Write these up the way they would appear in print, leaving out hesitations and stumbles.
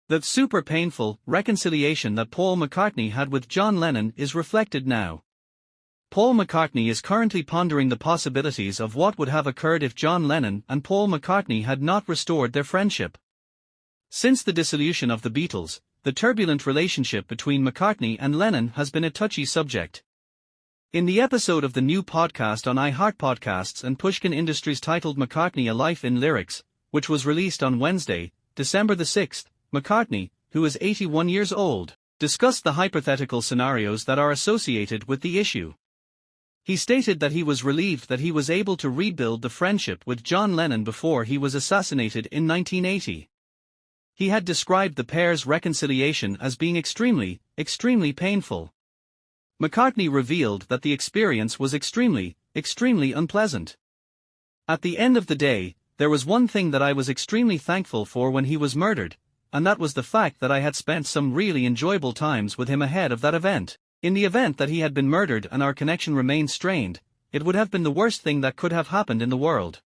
The super painful reconciliation that Paul McCartney had with John Lennon is reflected now. Paul McCartney is currently pondering the possibilities of what would have occurred if John Lennon and Paul McCartney had not restored their friendship. Since the dissolution of the Beatles, the turbulent relationship between McCartney and Lennon has been a touchy subject. In the episode of the new podcast on iHeart Podcasts and Pushkin Industries titled McCartney: A Life in Lyrics, which was released on Wednesday, December the 6th, McCartney, who is 81 years old, discussed the hypothetical scenarios that are associated with the issue. He stated that he was relieved that he was able to rebuild the friendship with John Lennon before he was assassinated in 1980. He had described the pair's reconciliation as being extremely painful. McCartney revealed that the experience was extremely unpleasant. At the end of the day, there was one thing that I was extremely thankful for when he was murdered, and that was the fact that I had spent some really enjoyable times with him ahead of that event. In the event that he had been murdered and our connection remained strained, it would have been the worst thing that could have happened in the world.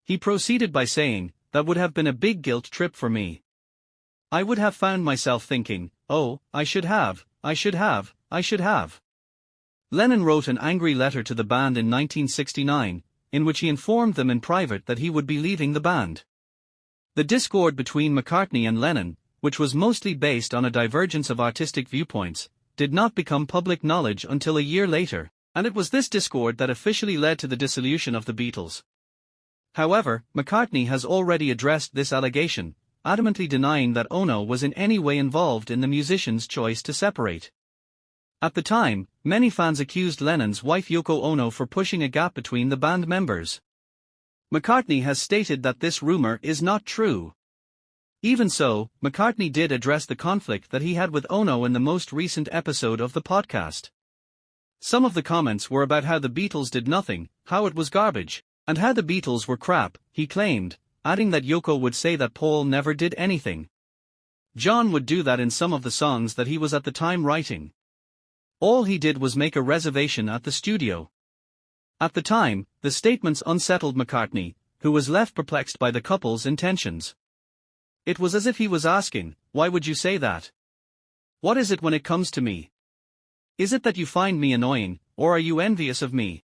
He proceeded by saying, that would have been a big guilt trip for me. I would have found myself thinking, oh, I should have. Lennon wrote an angry letter to the band in 1969, in which he informed them in private that he would be leaving the band. The discord between McCartney and Lennon, which was mostly based on a divergence of artistic viewpoints, did not become public knowledge until a year later, and it was this discord that officially led to the dissolution of the Beatles. However, McCartney has already addressed this allegation, adamantly denying that Ono was in any way involved in the musicians' choice to separate. At the time, many fans accused Lennon's wife Yoko Ono for pushing a gap between the band members. McCartney has stated that this rumor is not true. Even so, McCartney did address the conflict that he had with Ono in the most recent episode of the podcast. Some of the comments were about how the Beatles did nothing, how it was garbage, and how the Beatles were crap, he claimed, adding that Yoko would say that Paul never did anything. John would do that in some of the songs that he was at the time writing. All he did was make a reservation at the studio. At the time, the statements unsettled McCartney, who was left perplexed by the couple's intentions. It was as if he was asking, why would you say that? What is it when it comes to me? Is it that you find me annoying, or are you envious of me?